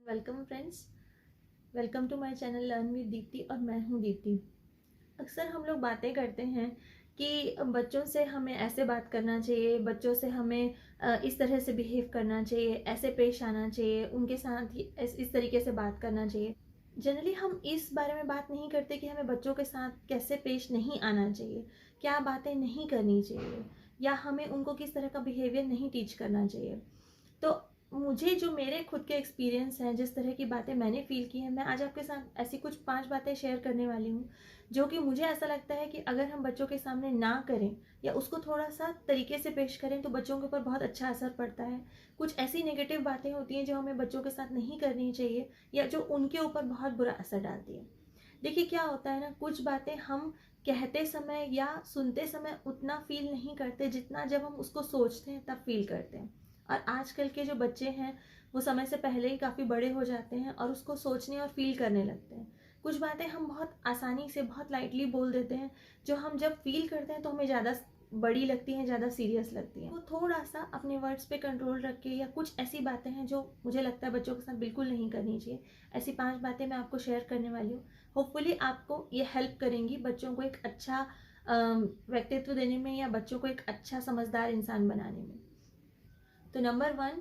Welcome friends, welcome to my channel learn with Deepti और मैं हूँ दीप्ति। अक्सर हम लोग बातें करते हैं कि बच्चों से हमें ऐसे बात करना चाहिए, बच्चों से हमें इस तरह से बिहेव करना चाहिए, ऐसे पेश आना चाहिए, उनके साथ ही इस तरीके से बात करना चाहिए। जनरली हम इस बारे में बात नहीं करते कि हमें बच्चों के साथ कैसे पेश नहीं आना चाहिए, क्या बातें नहीं करनी चाहिए, या हमें उनको किस तरह का बिहेवियर नहीं टीच करना चाहिए। तो मुझे जो मेरे खुद के एक्सपीरियंस हैं, जिस तरह की बातें मैंने फ़ील की हैं, मैं आज आपके साथ ऐसी कुछ 5 बातें शेयर करने वाली हूँ, जो कि मुझे ऐसा लगता है कि अगर हम बच्चों के सामने ना करें या उसको थोड़ा-सा तरीके से पेश करें, तो बच्चों के ऊपर बहुत अच्छा असर पड़ता है। कुछ ऐसी नेगेटिव बातें होती हैं, जो हमें बच्चों के साथ नहीं करनी चाहिए या जो उनके ऊपर बहुत बुरा असर डालती हैं। देखिए, क्या होता है ना, कुछ बातें हम कहते समय या सुनते समय उतना फ़ील नहीं करते, जितना जब हम उसको सोचते हैं तब फ़ील करते हैं। और आजकल के जो बच्चे हैं, वो समय से पहले ही काफ़ी बड़े हो जाते हैं और उसको सोचने और फ़ील करने लगते हैं। कुछ बातें हम बहुत आसानी से, बहुत लाइटली बोल देते हैं, जो हम जब फ़ील करते हैं तो हमें ज़्यादा बड़ी लगती हैं, ज़्यादा सीरियस लगती हैं। वो थोड़ा-सा अपने वर्ड्स पे कंट्रोल रख के, या कुछ ऐसी बातें हैं जो मुझे लगता है बच्चों के साथ बिल्कुल नहीं करनी चाहिए। ऐसी 5 बातें मैं आपको शेयर करने वाली हूँ। होपफुली आपको ये हेल्प करेंगी बच्चों को एक अच्छा व्यक्तित्व देने में, या बच्चों को एक अच्छा समझदार इंसान बनाने में। तो नंबर 1,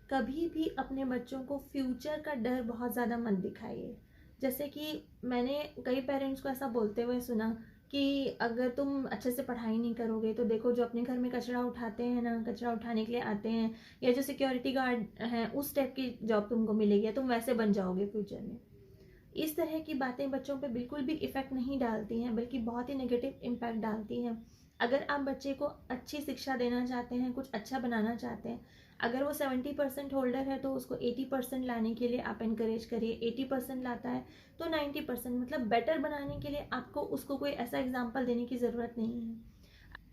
कभी भी अपने बच्चों को फ्यूचर का डर बहुत ज़्यादा मत दिखाइए। जैसे कि मैंने कई पेरेंट्स को ऐसा बोलते हुए सुना कि अगर तुम अच्छे से पढ़ाई नहीं करोगे, तो देखो जो अपने घर में कचरा उठाते हैं ना, कचरा उठाने के लिए आते हैं, या जो सिक्योरिटी गार्ड हैं, उस टाइप की जॉब तुमको मिलेगी, या तुम वैसे बन जाओगे फ्यूचर में। इस तरह की बातें बच्चों पे बिल्कुल भी इफ़ेक्ट नहीं डालती हैं, बल्कि बहुत ही नेगेटिव इम्पैक्ट डालती हैं। अगर आप बच्चे को अच्छी शिक्षा देना चाहते हैं, कुछ अच्छा बनाना चाहते हैं, अगर वो 70% होल्डर है, तो उसको 80% लाने के लिए आप इनकरेज करिए। 80% लाता है तो 90%, मतलब बेटर बनाने के लिए आपको उसको कोई ऐसा एग्जाम्पल देने की ज़रूरत नहीं है।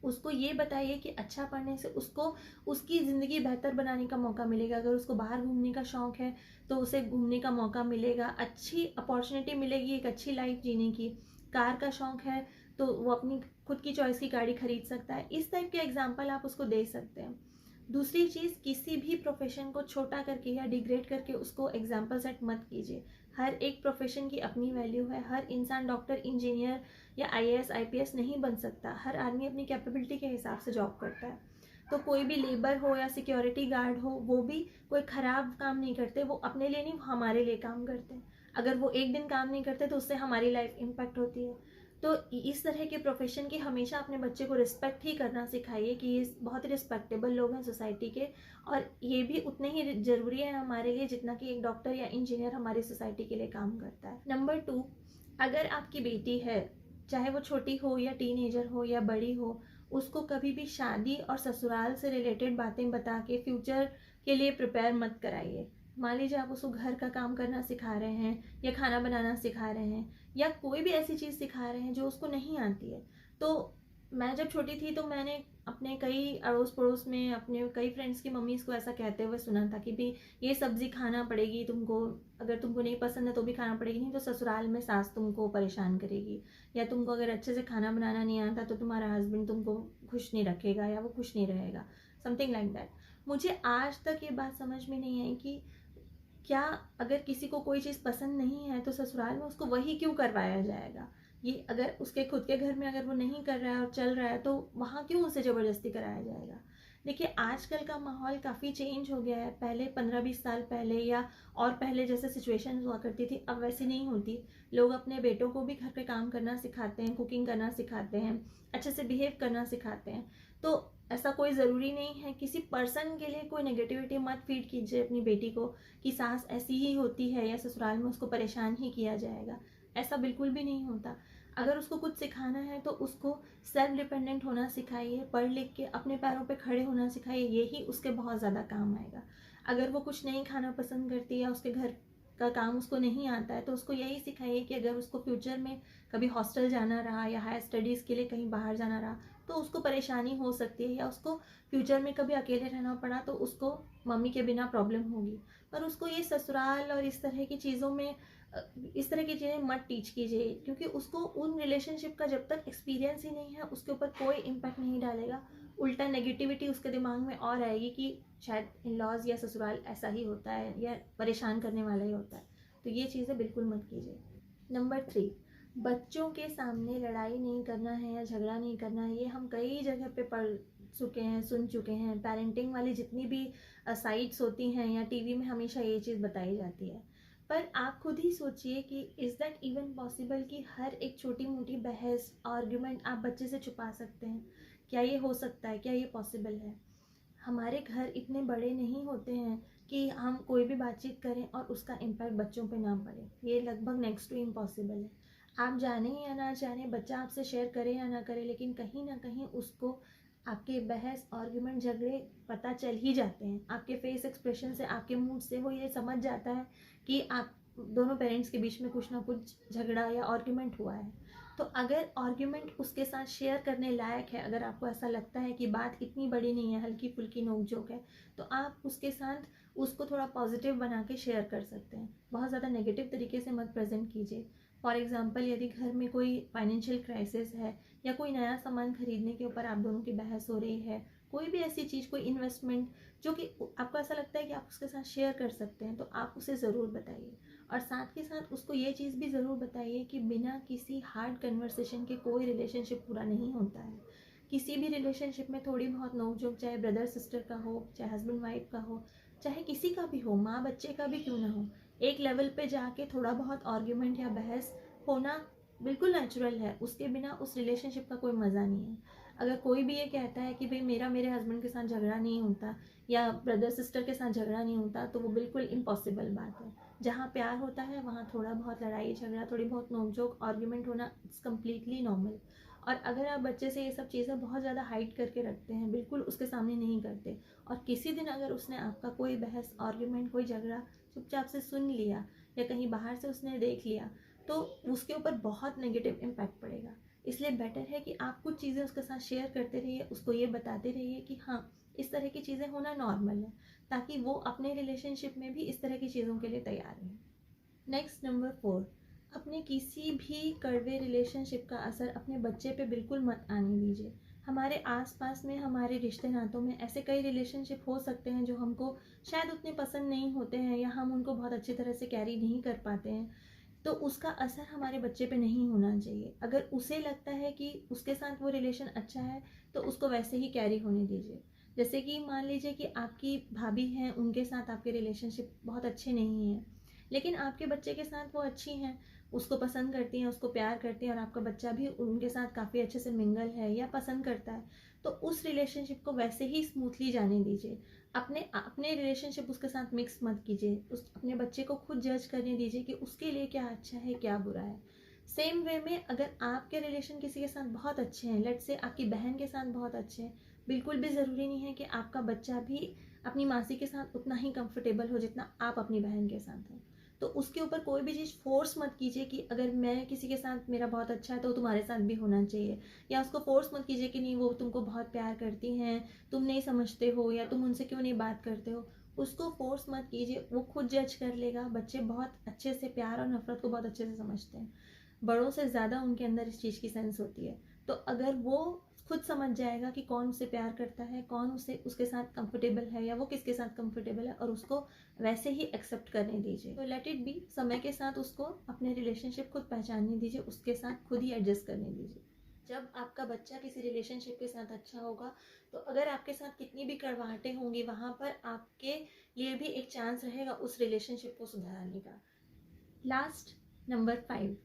उसको ये बताइए कि अच्छा पढ़ने से उसको उसकी ज़िंदगी बेहतर बनाने का मौका मिलेगा। अगर उसको बाहर घूमने का शौक़ है, तो उसे घूमने का मौका मिलेगा, अच्छी अपॉर्चुनिटी मिलेगी एक अच्छी लाइफ जीने की। कार का शौक़ है, तो वो अपनी खुद की चॉइस की गाड़ी खरीद सकता है। इस टाइप के एग्जाम्पल आप उसको दे सकते हैं। दूसरी चीज़, किसी भी प्रोफेशन को छोटा करके या डिग्रेड करके उसको एग्जाम्पल सेट मत कीजिए। हर एक प्रोफेशन की अपनी वैल्यू है। हर इंसान डॉक्टर, इंजीनियर या आईएएस, आईपीएस नहीं बन सकता। हर आदमी अपनी कैपेबिलिटी के हिसाब से जॉब करता है। तो कोई भी लेबर हो या सिक्योरिटी गार्ड हो, वो भी कोई ख़राब काम नहीं करते। वो अपने लिए नहीं, हमारे लिए काम करते हैं। अगर वो एक दिन काम नहीं करते, तो उससे हमारी लाइफ इम्पैक्ट होती है। तो इस तरह के प्रोफेशन की हमेशा अपने बच्चे को रिस्पेक्ट ही करना सिखाइए कि ये बहुत रिस्पेक्टेबल लोग हैं सोसाइटी के, और ये भी उतने ही ज़रूरी है हमारे लिए जितना कि एक डॉक्टर या इंजीनियर हमारी सोसाइटी के लिए काम करता है। नंबर 2, अगर आपकी बेटी है, चाहे वो छोटी हो या टीनेजर हो या बड़ी हो, उसको कभी भी शादी और ससुराल से रिलेटेड बातें बता के फ्यूचर के लिए प्रिपेयर मत कराइए। मान लीजिए आप उसको घर का काम करना सिखा रहे हैं, या खाना बनाना सिखा रहे हैं, या कोई भी ऐसी चीज़ सिखा रहे हैं जो उसको नहीं आती है। तो मैं जब छोटी थी, तो मैंने अपने कई अड़ोस पड़ोस में अपने कई फ्रेंड्स की मम्मीज़ को ऐसा कहते हुए सुना था कि भी ये सब्ज़ी खाना पड़ेगी तुमको, अगर तुमको नहीं पसंद है तो भी खाना पड़ेगी, नहीं तो ससुराल में सास तुमको परेशान करेगी, या तुमको अगर अच्छे से खाना बनाना नहीं आता, तो तुम्हारा हस्बैंड तुमको खुश नहीं रखेगा या वो खुश नहीं रहेगा, समथिंग लाइक दैट। मुझे आज तक ये बात समझ में नहीं आई कि क्या, अगर किसी को कोई चीज़ पसंद नहीं है, तो ससुराल में उसको वही क्यों करवाया जाएगा। ये अगर उसके खुद के घर में अगर वो नहीं कर रहा है और चल रहा है, तो वहाँ क्यों उसे ज़बरदस्ती कराया जाएगा। देखिए, आजकल का माहौल काफ़ी चेंज हो गया है। पहले 15-20 साल पहले या और पहले जैसे सिचुएशन हुआ करती थी, अब वैसी नहीं होती। लोग अपने बेटों को भी घर पे काम करना सिखाते हैं, कुकिंग करना सिखाते हैं, अच्छे से बिहेव करना सिखाते हैं। तो ऐसा कोई ज़रूरी नहीं है, किसी पर्सन के लिए कोई नेगेटिविटी मत फीड कीजिए अपनी बेटी को कि सास ऐसी ही होती है या ससुराल में उसको परेशान ही किया जाएगा। ऐसा बिल्कुल भी नहीं होता। अगर उसको कुछ सिखाना है, तो उसको सेल्फ डिपेंडेंट होना सिखाइए, पढ़ लिख के अपने पैरों पे खड़े होना सिखाइए, यही उसके बहुत ज़्यादा काम आएगा। अगर वो कुछ नहीं खाना पसंद करती है या उसके घर का काम उसको नहीं आता है, तो उसको यही सिखाइए कि अगर उसको फ्यूचर में कभी हॉस्टल जाना रहा या हायर स्टडीज़ के लिए कहीं बाहर जाना रहा, तो उसको परेशानी हो सकती है, या उसको फ्यूचर में कभी अकेले रहना पड़ा, तो उसको मम्मी के बिना प्रॉब्लम होगी। पर उसको ये ससुराल और इस तरह की चीज़ों में इस तरह की चीज़ें मत टीच कीजिए, क्योंकि उसको उन रिलेशनशिप का जब तक एक्सपीरियंस ही नहीं है, उसके ऊपर कोई इम्पैक्ट नहीं डालेगा। उल्टा नेगेटिविटी उसके दिमाग में और आएगी कि शायद इन लॉज या ससुराल ऐसा ही होता है या परेशान करने वाला ही होता है। तो ये चीज़ें बिल्कुल मत कीजिए। नंबर 3, बच्चों के सामने लड़ाई नहीं करना है या झगड़ा नहीं करना है। ये हम कई जगह पे पढ़ चुके हैं, सुन चुके हैं। पेरेंटिंग वाली जितनी भी साइट्स होती हैं या टीवी में हमेशा ये चीज़ बताई जाती है। पर आप खुद ही सोचिए कि इज़ दैट इवन पॉसिबल कि हर एक छोटी मोटी बहस आर्ग्यूमेंट आप बच्चे से छुपा सकते हैं? क्या ये हो सकता है? क्या ये पॉसिबल है? हमारे घर इतने बड़े नहीं होते हैं कि हम कोई भी बातचीत करें और उसका इम्पैक्ट बच्चों पे ना पड़े। ये लगभग नेक्स्ट टू इम्पॉसिबल है। आप जाने या ना जाने, बच्चा आपसे शेयर करे या ना करे, लेकिन कहीं ना कहीं उसको आपके बहस आर्ग्यूमेंट झगड़े पता चल ही जाते हैं। आपके फेस एक्सप्रेशन से, आपके मूड से वो ये समझ जाता है कि आप दोनों पेरेंट्स के बीच में कुछ ना कुछ झगड़ा या आर्ग्यूमेंट हुआ है। तो अगर आर्ग्यूमेंट उसके साथ शेयर करने लायक है, अगर आपको ऐसा लगता है कि बात इतनी बड़ी नहीं है, हल्की फुल्की नोक-झोंक है, तो आप उसके साथ उसको थोड़ा पॉजिटिव बना के शेयर कर सकते हैं। बहुत ज़्यादा नेगेटिव तरीके से मत प्रेजेंट कीजिए। फॉर एग्जांपल, यदि घर में कोई फाइनेंशियल क्राइसिस है या कोई नया सामान खरीदने के ऊपर आप दोनों की बहस हो रही है, कोई भी ऐसी चीज़, कोई इन्वेस्टमेंट जो कि आपको ऐसा लगता है कि आप उसके साथ शेयर कर सकते हैं, तो आप उसे ज़रूर बताइए। और साथ के साथ उसको ये चीज़ भी ज़रूर बताइए कि बिना किसी हार्ड कन्वर्सेशन के कोई रिलेशनशिप पूरा नहीं होता है। किसी भी रिलेशनशिप में थोड़ी बहुत नोक-झोंक, चाहे ब्रदर सिस्टर का हो, चाहे हस्बैंड वाइफ का हो, चाहे किसी का भी हो, माँ बच्चे का भी क्यों ना हो, एक लेवल पे जाके थोड़ा बहुत आर्ग्यूमेंट या बहस होना बिल्कुल नेचुरल है। उसके बिना उस रिलेशनशिप का कोई मज़ा नहीं है। अगर कोई भी ये कहता है कि भाई मेरा मेरे हस्बैंड के साथ झगड़ा नहीं होता या ब्रदर सिस्टर के साथ झगड़ा नहीं होता, तो वो बिल्कुल इम्पॉसिबल बात है। जहाँ प्यार होता है वहाँ थोड़ा बहुत लड़ाई झगड़ा, थोड़ी बहुत नोक-झोंक, आर्ग्यूमेंट होना इट्स कम्प्लीटली नॉर्मल। और अगर आप बच्चे से ये सब चीज़ें बहुत ज़्यादा हाइड करके रखते हैं, बिल्कुल उसके सामने नहीं करते, और किसी दिन अगर उसने आपका कोई बहस, आर्ग्यूमेंट, कोई झगड़ा चुपचाप से सुन लिया या कहीं बाहर से उसने देख लिया, तो उसके ऊपर बहुत नेगेटिव इम्पैक्ट पड़ेगा। इसलिए बेटर है कि आप कुछ चीज़ें उसके साथ शेयर करते रहिए, उसको ये बताते रहिए कि हाँ, इस तरह की चीज़ें होना नॉर्मल है, ताकि वो अपने रिलेशनशिप में भी इस तरह की चीज़ों के लिए तैयार रहें। नेक्स्ट, नंबर 4, अपने किसी भी कड़वे रिलेशनशिप का असर अपने बच्चे पे बिल्कुल मत आने दीजिए। हमारे आसपास में, हमारे रिश्ते नातों में ऐसे कई रिलेशनशिप हो सकते हैं जो हमको शायद उतने पसंद नहीं होते हैं या हम उनको बहुत अच्छी तरह से कैरी नहीं कर पाते हैं। तो उसका असर हमारे बच्चे पे नहीं होना चाहिए। अगर उसे लगता है कि उसके साथ वो रिलेशन अच्छा है, तो उसको वैसे ही कैरी होने दीजिए। जैसे कि मान लीजिए कि आपकी भाभी हैं, उनके साथ आपके रिलेशनशिप बहुत अच्छे नहीं हैं, लेकिन आपके बच्चे के साथ वो अच्छी हैं, उसको पसंद करती हैं, उसको प्यार करती हैं, और आपका बच्चा भी उनके साथ काफ़ी अच्छे से मिंगल है या पसंद करता है, तो उस रिलेशनशिप को वैसे ही स्मूथली जाने दीजिए। अपने अपने रिलेशनशिप उसके साथ मिक्स मत कीजिए। उस अपने बच्चे को खुद जज करने दीजिए कि उसके लिए क्या अच्छा है, क्या बुरा है। सेम वे में अगर आपके रिलेशन किसी के साथ बहुत अच्छे हैं, लेट्स से आपकी बहन के साथ बहुत अच्छे हैं, बिल्कुल भी ज़रूरी नहीं है कि आपका बच्चा भी अपनी मासी के साथ उतना ही कंफर्टेबल हो जितना आप अपनी बहन के साथ हैं। तो उसके ऊपर कोई भी चीज़ फोर्स मत कीजिए कि अगर मैं किसी के साथ मेरा बहुत अच्छा है तो तुम्हारे साथ भी होना चाहिए, या उसको फोर्स मत कीजिए कि नहीं वो तुमको बहुत प्यार करती हैं, तुम नहीं समझते हो, या तुम उनसे क्यों नहीं बात करते हो। उसको फोर्स मत कीजिए, वो खुद जज कर लेगा। बच्चे बहुत अच्छे से प्यार और नफरत को बहुत अच्छे से समझते हैं, बड़ों से ज़्यादा उनके अंदर इस चीज़ की सेंस होती है। तो अगर वो खुद समझ जाएगा कि कौन उसे प्यार करता है, कौन उसे उसके साथ कंफर्टेबल है या वो किसके साथ कंफर्टेबल है, और उसको वैसे ही एक्सेप्ट करने दीजिए। तो लेट इट बी, समय के साथ उसको अपने रिलेशनशिप खुद पहचानने दीजिए, उसके साथ खुद ही एडजस्ट करने दीजिए। जब आपका बच्चा किसी रिलेशनशिप के साथ अच्छा होगा, तो अगर आपके साथ कितनी भी कड़वाहटें होंगी, वहाँ पर आपके लिए भी एक चांस रहेगा उस रिलेशनशिप को सुधारने का। लास्ट, नंबर 5,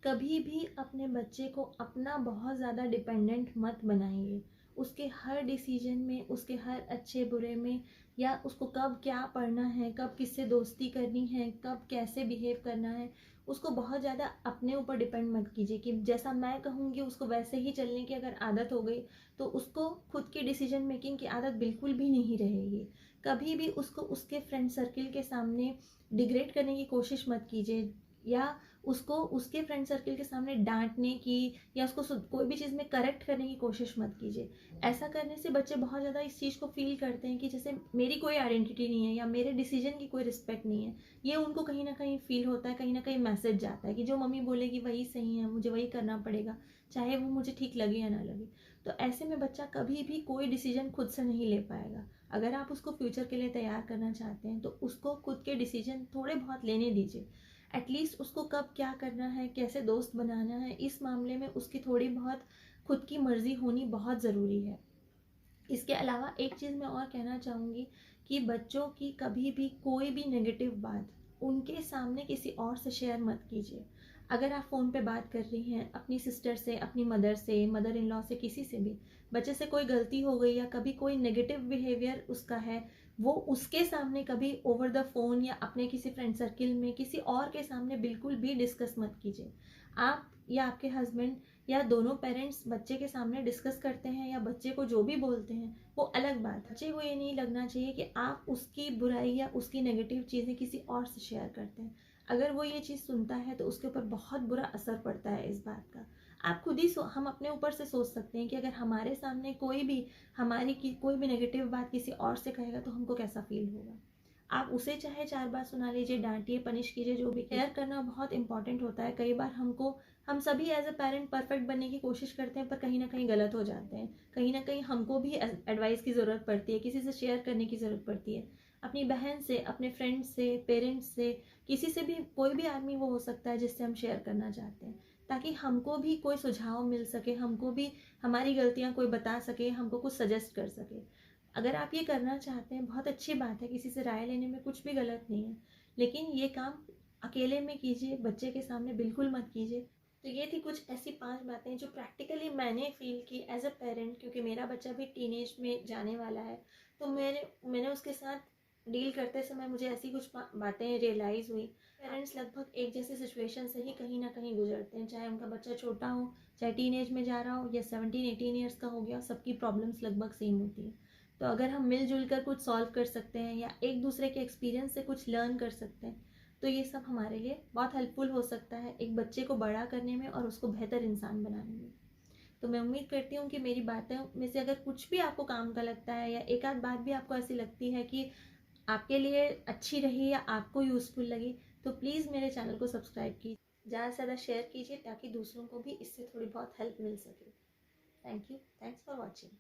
कभी भी अपने बच्चे को अपना बहुत ज़्यादा डिपेंडेंट मत बनाइए। उसके हर डिसीजन में, उसके हर अच्छे बुरे में, या उसको कब क्या पढ़ना है, कब किससे दोस्ती करनी है, कब कैसे बिहेव करना है, उसको बहुत ज़्यादा अपने ऊपर डिपेंड मत कीजिए कि जैसा मैं कहूँगी उसको वैसे ही चलने की अगर आदत हो गई, तो उसको खुद की डिसीजन मेकिंग की आदत बिल्कुल भी नहीं रहेगी। कभी भी उसको उसके फ्रेंड सर्किल के सामने डिग्रेड करने की कोशिश मत कीजिए, या उसको उसके फ्रेंड सर्कल के सामने डांटने की या उसको कोई भी चीज़ में करेक्ट करने की कोशिश मत कीजिए। ऐसा करने से बच्चे बहुत ज़्यादा इस चीज़ को फील करते हैं कि जैसे मेरी कोई आइडेंटिटी नहीं है या मेरे डिसीजन की कोई रिस्पेक्ट नहीं है। ये उनको कहीं ना कहीं फील होता है, कहीं ना कहीं मैसेज जाता है कि जो मम्मी बोलेगी वही सही है, मुझे वही करना पड़ेगा, चाहे वो मुझे ठीक लगे या ना लगे। तो ऐसे में बच्चा कभी भी कोई डिसीजन खुद से नहीं ले पाएगा। अगर आप उसको फ्यूचर के लिए तैयार करना चाहते हैं तो उसको खुद के डिसीजन थोड़े बहुत लेने दीजिए। एटलीस्ट उसको कब क्या करना है, कैसे दोस्त बनाना है, इस मामले में उसकी थोड़ी बहुत खुद की मर्जी होनी बहुत ज़रूरी है। इसके अलावा एक चीज़ मैं और कहना चाहूँगी कि बच्चों की कभी भी कोई भी नेगेटिव बात उनके सामने किसी और से शेयर मत कीजिए। अगर आप फ़ोन पे बात कर रही हैं अपनी सिस्टर से, अपनी मदर से, मदर इन लॉ से, किसी से भी, बच्चे से कोई गलती हो गई या कभी कोई नेगेटिव बिहेवियर उसका है, वो उसके सामने कभी ओवर द फ़ोन या अपने किसी फ्रेंड सर्किल में किसी और के सामने बिल्कुल भी डिस्कस मत कीजिए। आप या आपके हस्बैंड या दोनों पेरेंट्स बच्चे के सामने डिस्कस करते हैं या बच्चे को जो भी बोलते हैं वो अलग बात है। बच्चे को ये नहीं लगना चाहिए कि आप उसकी बुराई या उसकी नेगेटिव चीज़ें किसी और से शेयर करते हैं। अगर वो ये चीज़ सुनता है तो उसके ऊपर बहुत बुरा असर पड़ता है इस बात का। आप खुद ही हम अपने ऊपर से सोच सकते हैं कि अगर हमारे सामने कोई भी हमारी कोई भी नेगेटिव बात किसी और से कहेगा तो हमको कैसा फील होगा। आप उसे चाहे 4 बार सुना लीजिए, डांटिए, पनिश कीजिए, जो भी। केयर करना बहुत इंपॉर्टेंट होता है। कई बार हम सभी एज अ पेरेंट परफेक्ट बनने की कोशिश करते हैं पर कहीं ना कहीं गलत हो जाते हैं। कहीं ना कहीं हमको भी एडवाइस की ज़रूरत पड़ती है, किसी से शेयर करने की ज़रूरत पड़ती है, अपनी बहन से, अपने फ्रेंड्स से, पेरेंट्स से, किसी से भी। कोई भी आदमी वो हो सकता है जिससे हम शेयर करना चाहते हैं, ताकि हमको भी कोई सुझाव मिल सके, हमको भी हमारी गलतियाँ कोई बता सके, हमको कुछ सजेस्ट कर सके। अगर आप ये करना चाहते हैं बहुत अच्छी बात है, किसी से राय लेने में कुछ भी गलत नहीं है, लेकिन ये काम अकेले में कीजिए, बच्चे के सामने बिल्कुल मत कीजिए। तो ये थी कुछ ऐसी 5 बातें जो प्रैक्टिकली मैंने फील की एज अ पेरेंट, क्योंकि मेरा बच्चा भी टीनेज में जाने वाला है। तो मैंने उसके साथ डील करते समय मुझे ऐसी कुछ बातें रियलाइज़ हुई। पेरेंट्स लगभग एक जैसे सिचुएशन से ही कहीं ना कहीं गुजरते हैं, चाहे उनका बच्चा छोटा हो, चाहे टीनेज में जा रहा हो या 17-18 ईयर्स का हो गया, सबकी प्रॉब्लम्स लगभग सेम होती हैं। तो अगर हम मिलजुल कर कुछ सॉल्व कर सकते हैं या एक दूसरे के एक्सपीरियंस से कुछ लर्न कर सकते हैं तो ये सब हमारे लिए बहुत हेल्पफुल हो सकता है एक बच्चे को बड़ा करने में और उसको बेहतर इंसान बनाने में। तो मैं उम्मीद करती हूँ कि मेरी बातें में से अगर कुछ भी आपको काम का लगता है या एक आध बात भी आपको ऐसी लगती है कि आपके लिए अच्छी रही या आपको यूज़फुल लगी, तो प्लीज़ मेरे चैनल को सब्सक्राइब कीजिए, ज़्यादा से ज़्यादा शेयर कीजिए ताकि दूसरों को भी इससे थोड़ी बहुत हेल्प मिल सके। Thank you. Thanks for watching.